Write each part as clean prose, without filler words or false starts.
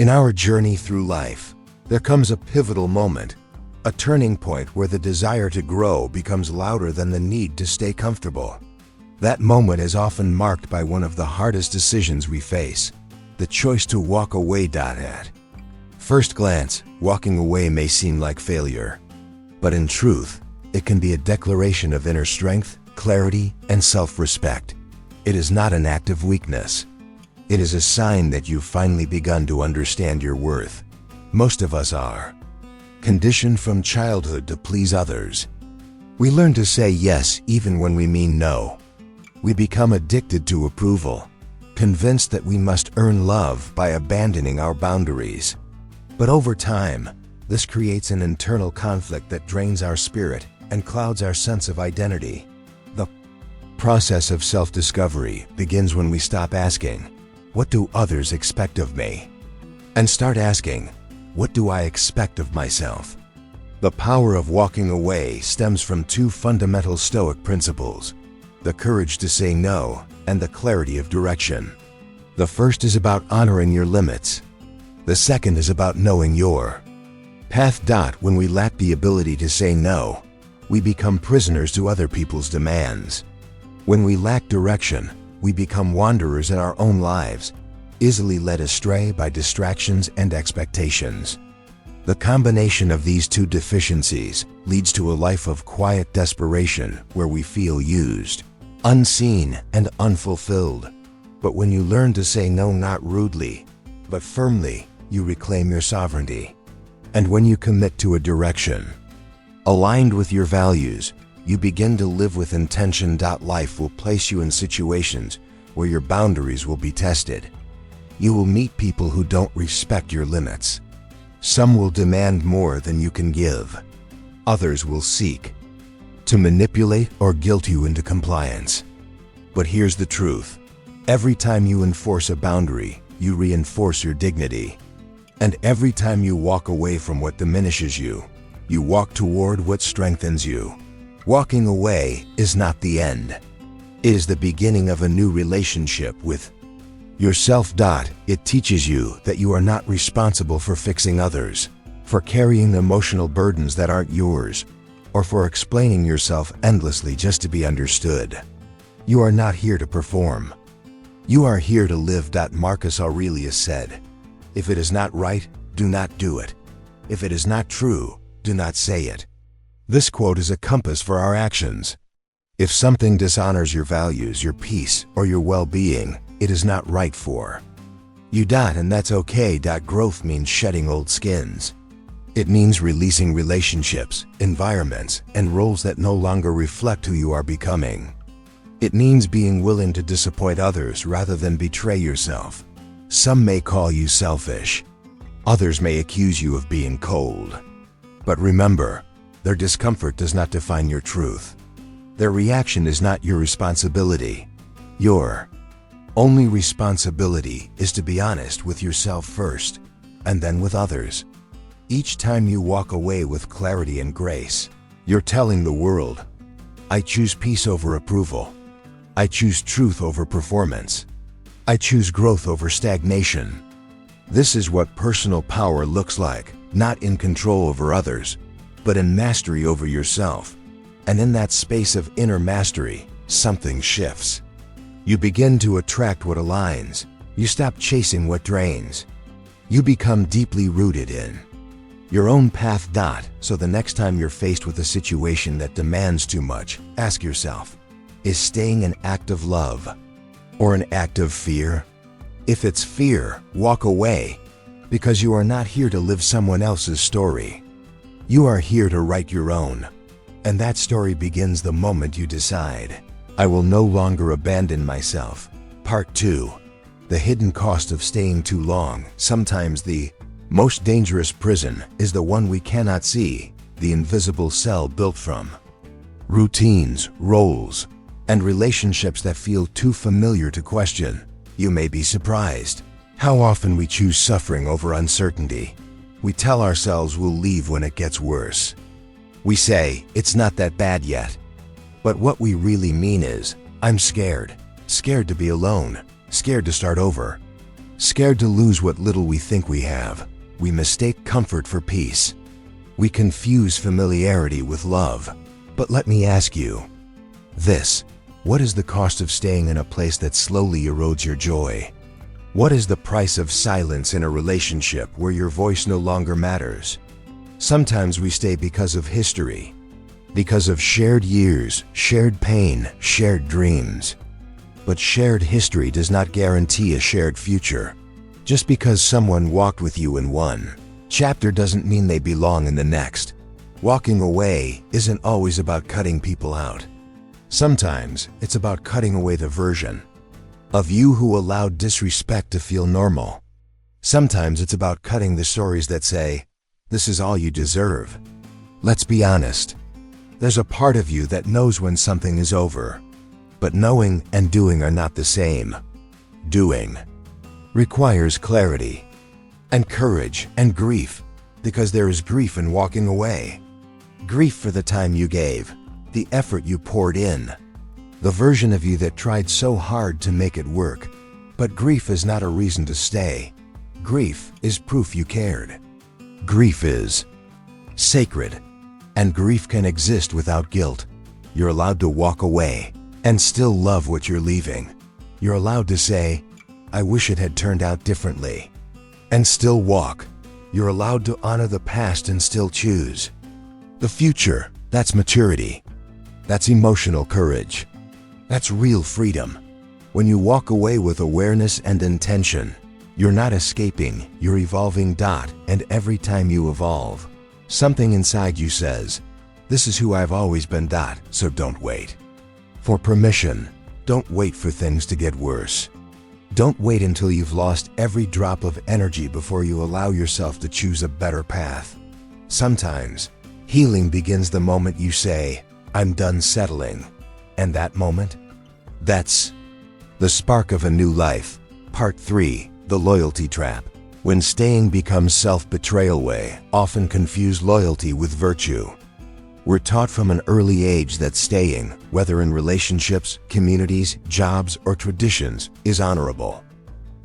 In our journey through life, there comes a pivotal moment, a turning point where the desire to grow becomes louder than the need to stay comfortable. That moment is often marked by one of the hardest decisions we face, the choice to walk away. At first glance, walking away may seem like failure, but in truth, it can be a declaration of inner strength, clarity, and self-respect. It is not an act of weakness. It is a sign that you've finally begun to understand your worth. Most of us are conditioned from childhood to please others. We learn to say yes even when we mean no. We become addicted to approval, convinced that we must earn love by abandoning our boundaries. But over time, this creates an internal conflict that drains our spirit and clouds our sense of identity. The process of self-discovery begins when we stop asking, "What do others expect of me?" and start asking, "What do I expect of myself?" The power of walking away stems from two fundamental Stoic principles: the courage to say no and the clarity of direction. The first is about honoring your limits. The second is about knowing your path. When we lack the ability to say no, we become prisoners to other people's demands. When we lack direction, we become wanderers in our own lives, easily led astray by distractions and expectations. The combination of these two deficiencies leads to a life of quiet desperation where we feel used, unseen, and unfulfilled. But when you learn to say no, not rudely, but firmly, you reclaim your sovereignty. And when you commit to a direction aligned with your values, you begin to live with intention. Life will place you in situations where your boundaries will be tested. You will meet people who don't respect your limits. Some will demand more than you can give. Others will seek to manipulate or guilt you into compliance. But here's the truth. Every time you enforce a boundary, you reinforce your dignity. And every time you walk away from what diminishes you, you walk toward what strengthens you. Walking away is not the end. It is the beginning of a new relationship with yourself. It teaches you that you are not responsible for fixing others, for carrying emotional burdens that aren't yours, or for explaining yourself endlessly just to be understood. You are not here to perform. You are here to live. Marcus Aurelius said, "If it is not right, do not do it. If it is not true, do not say it." This quote is a compass for our actions. If something dishonors your values, your peace, or your well-being, it is not right for you. And that's okay. Growth means shedding old skins. It means releasing relationships, environments, and roles that no longer reflect who you are becoming. It means being willing to disappoint others rather than betray yourself. Some may call you selfish. Others may accuse you of being cold. But remember, their discomfort does not define your truth. Their reaction is not your responsibility. Your only responsibility is to be honest with yourself first, and then with others. Each time you walk away with clarity and grace, you're telling the world, "I choose peace over approval. I choose truth over performance. I choose growth over stagnation." This is what personal power looks like, not in control over others, but in mastery over yourself. And in that space of inner mastery, something shifts. You begin to attract what aligns. You stop chasing what drains. You become deeply rooted in your own path. So the next time you're faced with a situation that demands too much, ask yourself, is staying an act of love or an act of fear? If it's fear, walk away, because you are not here to live someone else's story. You are here to write your own. And that story begins the moment you decide, "I will no longer abandon myself." Part 2. The hidden cost of staying too long. Sometimes the most dangerous prison is the one we cannot see, the invisible cell built from routines, roles, and relationships that feel too familiar to question. You may be surprised how often we choose suffering over uncertainty. We tell ourselves we'll leave when it gets worse. We say, "It's not that bad yet." But what we really mean is, "I'm scared. Scared to be alone. Scared to start over. Scared to lose what little we think we have, we mistake comfort for peace. We confuse familiarity with love. But let me ask you this: what is the cost of staying in a place that slowly erodes your joy? What is the price of silence in a relationship where your voice no longer matters? Sometimes we stay because of history, because of shared years, shared pain, shared dreams. But shared history does not guarantee a shared future. Just because someone walked with you in one chapter doesn't mean they belong in the next. Walking away isn't always about cutting people out. Sometimes it's about cutting away the version of you who allowed disrespect to feel normal. Sometimes it's about cutting the stories that say, "This is all you deserve." Let's be honest. There's a part of you that knows when something is over. But knowing and doing are not the same. Doing requires clarity and courage and grief, because there is grief in walking away. Grief for the time you gave, the effort you poured in, the version of you that tried so hard to make it work. But grief is not a reason to stay. Grief is proof you cared. Grief is sacred, and grief can exist without guilt. You're allowed to walk away and still love what you're leaving. You're allowed to say, "I wish it had turned out differently," and still walk. You're allowed to honor the past and still choose the future. That's maturity. That's emotional courage. That's real freedom. When you walk away with awareness and intention, you're not escaping, you're evolving. And every time you evolve, something inside you says, "This is who I've always been." So don't wait for permission. Don't wait for things to get worse. Don't wait until you've lost every drop of energy before you allow yourself to choose a better path. Sometimes, healing begins the moment you say, "I'm done settling." And that moment, that's the spark of a new life. Part 3, the loyalty trap. When staying becomes self-betrayal, we often confuse loyalty with virtue. We're taught from an early age that staying, whether in relationships, communities, jobs, or traditions, is honorable.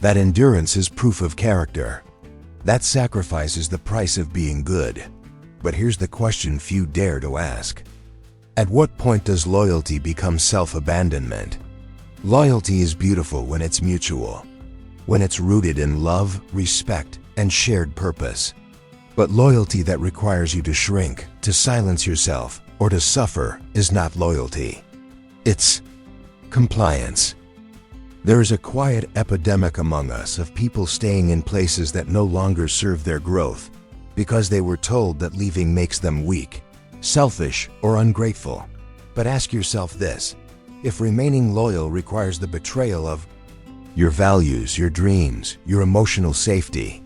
That endurance is proof of character. That sacrifice is the price of being good. But here's the question few dare to ask. At what point does loyalty become self-abandonment? Loyalty is beautiful when it's mutual, when it's rooted in love, respect, and shared purpose. But loyalty that requires you to shrink, to silence yourself, or to suffer is not loyalty. It's compliance. There is a quiet epidemic among us of people staying in places that no longer serve their growth because they were told that leaving makes them weak, selfish, or ungrateful. But ask yourself this: if remaining loyal requires the betrayal of your values, your dreams, your emotional safety,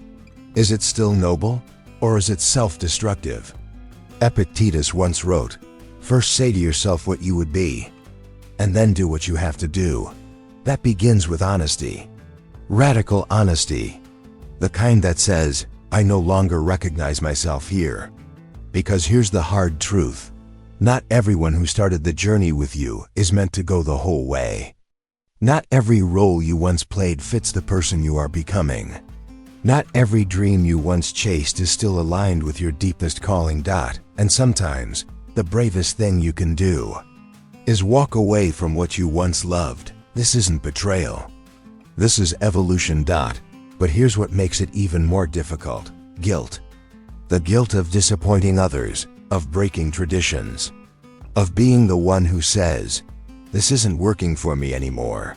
is it still noble? Or is it self-destructive? Epictetus once wrote, "First say to yourself what you would be, and then do what you have to do." That begins with honesty. Radical honesty. The kind that says, "I no longer recognize myself here." Because here's the hard truth. Not everyone who started the journey with you is meant to go the whole way. Not every role you once played fits the person you are becoming. Not every dream you once chased is still aligned with your deepest calling. And sometimes, the bravest thing you can do is walk away from what you once loved. This isn't betrayal. This is evolution. But here's what makes it even more difficult: guilt. The guilt of disappointing others, of breaking traditions, of being the one who says, "This isn't working for me anymore."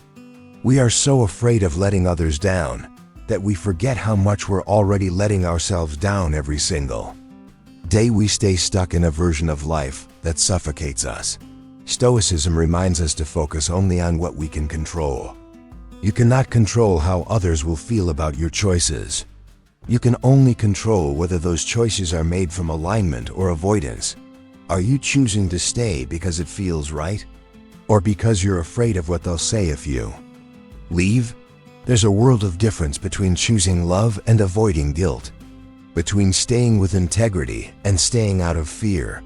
We are so afraid of letting others down that we forget how much we're already letting ourselves down every single day. We stay stuck in a version of life that suffocates us. Stoicism reminds us to focus only on what we can control. You cannot control how others will feel about your choices. You can only control whether those choices are made from alignment or avoidance. Are you choosing to stay because it feels right? Or because you're afraid of what they'll say if you leave? There's a world of difference between choosing love and avoiding guilt, between staying with integrity and staying out of fear.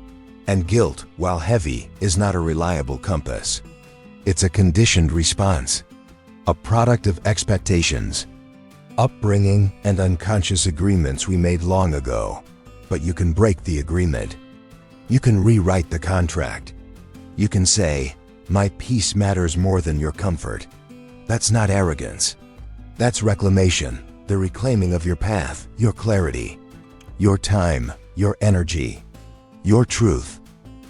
And guilt, while heavy, is not a reliable compass. It's a conditioned response, a product of expectations, upbringing, and unconscious agreements we made long ago. But you can break the agreement. You can rewrite the contract. You can say, "My peace matters more than your comfort." That's not arrogance. That's reclamation, the reclaiming of your path, your clarity, your time, your energy, your truth.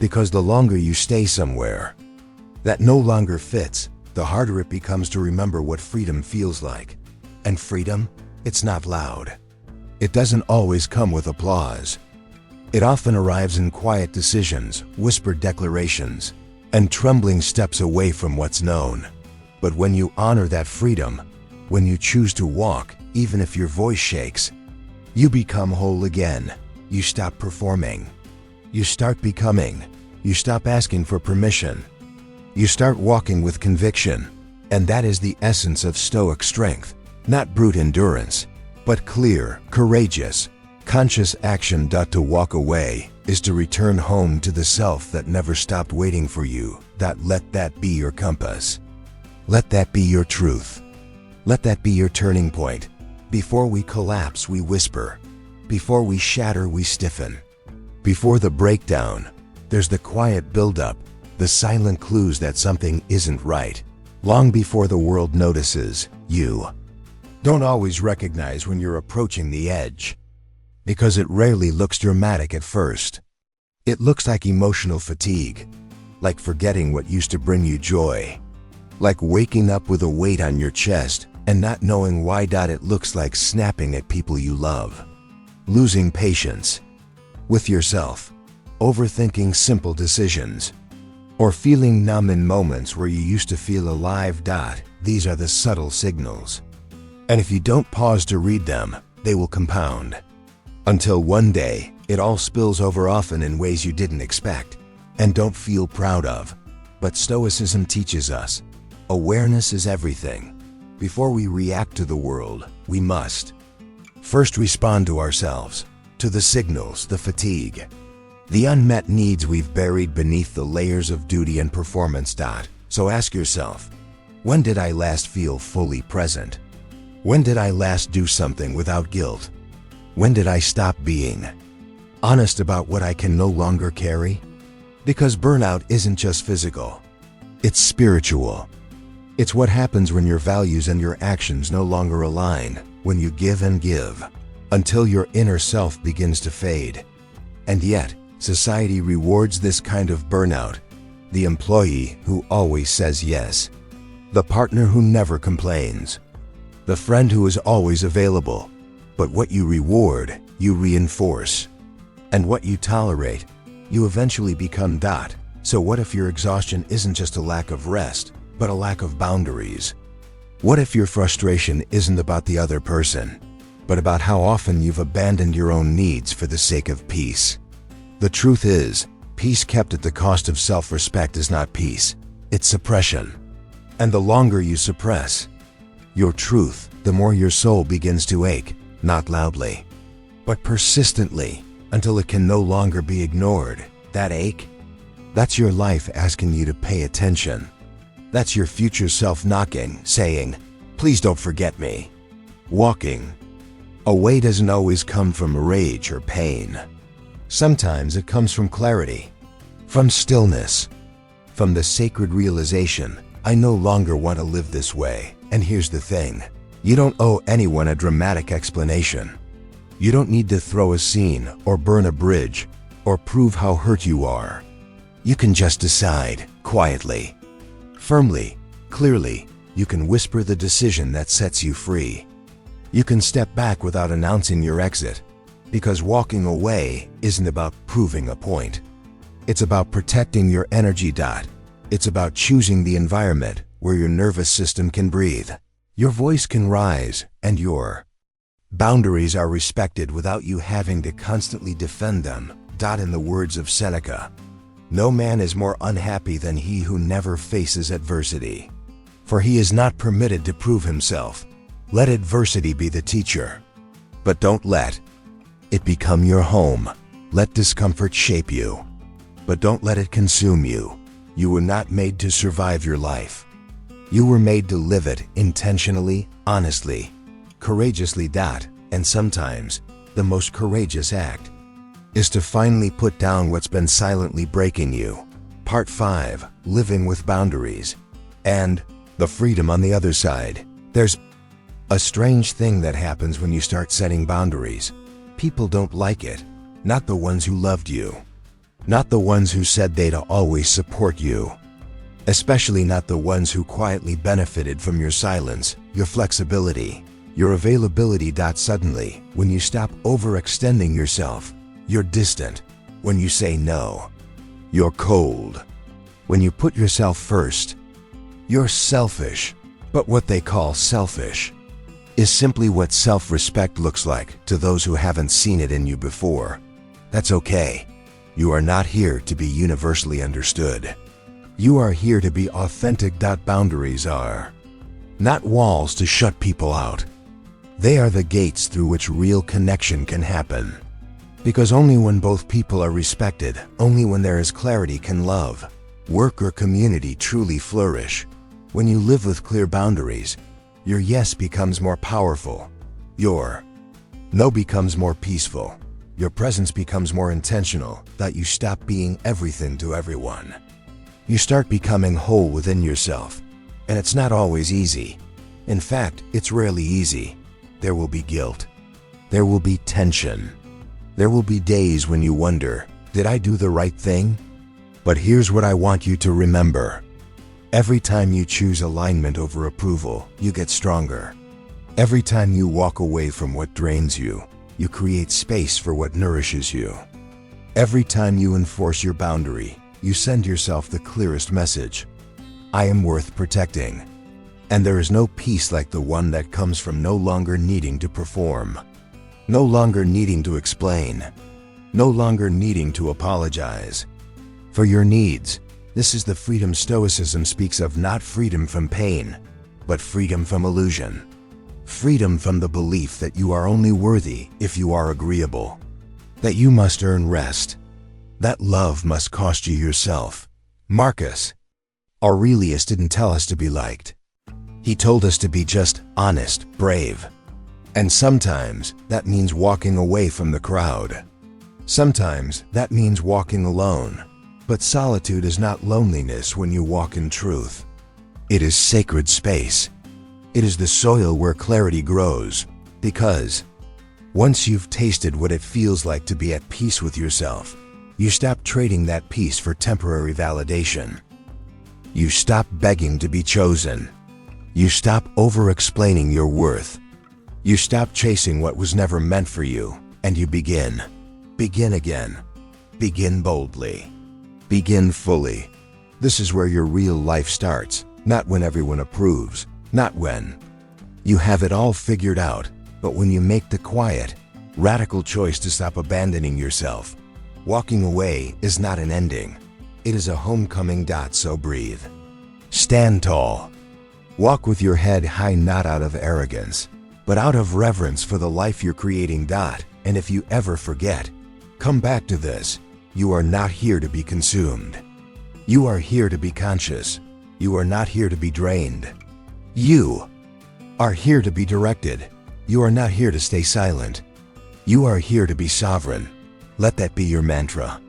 Because the longer you stay somewhere that no longer fits, the harder it becomes to remember what freedom feels like. And freedom, it's not loud. It doesn't always come with applause. It often arrives in quiet decisions, whispered declarations, and trembling steps away from what's known. But when you honor that freedom, when you choose to walk, even if your voice shakes, you become whole again. You stop performing. You start becoming. You stop asking for permission. You start walking with conviction. And that is the essence of Stoic strength. Not brute endurance, but clear, courageous, conscious action. To walk away is to return home to the self that never stopped waiting for you. Let that be your compass. Let that be your truth. Let that be your turning point. Before we collapse, we whisper. Before we shatter, we stiffen. Before the breakdown, there's the quiet buildup, the silent clues that something isn't right. Long before the world notices, you don't always recognize when you're approaching the edge. Because it rarely looks dramatic at first. It looks like emotional fatigue, like forgetting what used to bring you joy, like waking up with a weight on your chest and not knowing why. It looks like snapping at people you love, losing patience with yourself, overthinking simple decisions, or feeling numb in moments where you used to feel alive. These are the subtle signals. And if you don't pause to read them, they will compound. Until one day, it all spills over, often in ways you didn't expect and don't feel proud of. But Stoicism teaches us, awareness is everything. Before we react to the world, we must first respond to ourselves, to the signals, the fatigue, the unmet needs we've buried beneath the layers of duty and performance. So ask yourself, when did I last feel fully present? When did I last do something without guilt? When did I stop being honest about what I can no longer carry? Because burnout isn't just physical, it's spiritual. It's what happens when your values and your actions no longer align, when you give and give, until your inner self begins to fade. And yet, society rewards this kind of burnout. The employee who always says yes, the partner who never complains, the friend who is always available. But what you reward, you reinforce. And what you tolerate, you eventually become. So what if your exhaustion isn't just a lack of rest, but a lack of boundaries? What if your frustration isn't about the other person, but about how often you've abandoned your own needs for the sake of peace? The truth is, peace kept at the cost of self-respect is not peace, it's suppression. And the longer you suppress your truth, the more your soul begins to ache, not loudly, but persistently, until it can no longer be ignored. That ache, that's your life asking you to pay attention. That's your future self knocking, saying, "Please don't forget me." Walking away doesn't always come from rage or pain. Sometimes it comes from clarity, from stillness, from the sacred realization, I no longer want to live this way. And here's the thing, you don't owe anyone a dramatic explanation. You don't need to throw a scene or burn a bridge or prove how hurt you are. You can just decide, quietly, firmly, clearly. You can whisper the decision that sets you free. You can step back without announcing your exit, because walking away isn't about proving a point. It's about protecting your energy. It's about choosing the environment where your nervous system can breathe, your voice can rise, and your boundaries are respected without you having to constantly defend them. In the words of Seneca, no man is more unhappy than he who never faces adversity, for he is not permitted to prove himself. Let adversity be the teacher, but don't let it become your home. Let discomfort shape you, but don't let it consume you. You were not made to survive your life. You were made to live it intentionally, honestly, courageously. And sometimes, the most courageous act is to finally put down what's been silently breaking you. Part 5, Living with Boundaries. And the freedom on the other side. There's a strange thing that happens when you start setting boundaries. People don't like it. Not the ones who loved you. Not the ones who said they'd always support you. Especially not the ones who quietly benefited from your silence, your flexibility, your availability. Suddenly, when you stop overextending yourself, you're distant. When you say no, you're cold. When you put yourself first, you're selfish. But what they call selfish is simply what self-respect looks like to those who haven't seen it in you before. That's okay. You are not here to be universally understood. You are here to be authentic. Boundaries are not walls to shut people out. They are the gates through which real connection can happen. Because only when both people are respected, only when there is clarity, can love, work, or community truly flourish. When you live with clear boundaries, your yes becomes more powerful. Your no becomes more peaceful. Your presence becomes more intentional. That you stop being everything to everyone. You start becoming whole within yourself. And it's not always easy. In fact, it's rarely easy. There will be guilt. There will be tension. There will be days when you wonder, did I do the right thing? But here's what I want you to remember. Every time you choose alignment over approval, you get stronger. Every time you walk away from what drains you, you create space for what nourishes you. Every time you enforce your boundary, you send yourself the clearest message. I am worth protecting. And there is no peace like the one that comes from no longer needing to perform, no longer needing to explain, no longer needing to apologize for your needs. This is the freedom Stoicism speaks of, not freedom from pain, but freedom from illusion. Freedom from the belief that you are only worthy if you are agreeable, that you must earn rest, that love must cost you yourself. Marcus Aurelius didn't tell us to be liked. He told us to be just, honest, brave. And sometimes that means walking away from the crowd. Sometimes that means walking alone. But solitude is not loneliness when you walk in truth. It is sacred space. It is the soil where clarity grows. Because once you've tasted what it feels like to be at peace with yourself, you stop trading that peace for temporary validation. You stop begging to be chosen. You stop over-explaining your worth. You stop chasing what was never meant for you, and you begin. Begin again. Begin boldly. Begin fully. This is where your real life starts, not when everyone approves, not when you have it all figured out, but when you make the quiet, radical choice to stop abandoning yourself. Walking away is not an ending. It is a homecoming. So breathe. Stand tall. Walk with your head high, not out of arrogance, but out of reverence for the life you're creating. And if you ever forget, come back to this. You are not here to be consumed. You are here to be conscious. You are not here to be drained. You are here to be directed. You are not here to stay silent. You are here to be sovereign. Let that be your mantra.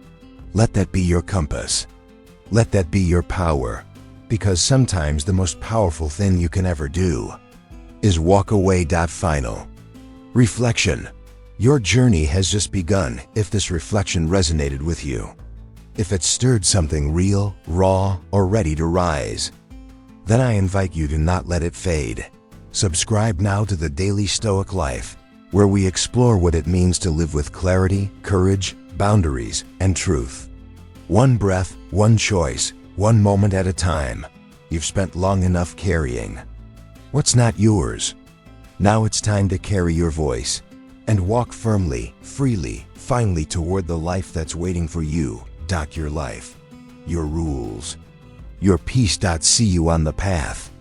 Let that be your compass. Let that be your power. Because sometimes the most powerful thing you can ever do is walk away. Final reflection. Your journey has just begun. If this reflection resonated with you, if it stirred something real, raw, or ready to rise, then I invite you to not let it fade. Subscribe now to the Daily Stoic Life, where we explore what it means to live with clarity, courage, boundaries, and truth. One breath, one choice, one moment at a time. You've spent long enough carrying what's not yours. Now it's time to carry your voice and walk firmly, freely, finally toward the life that's waiting for you. Your life, your rules, your peace. See you on the path.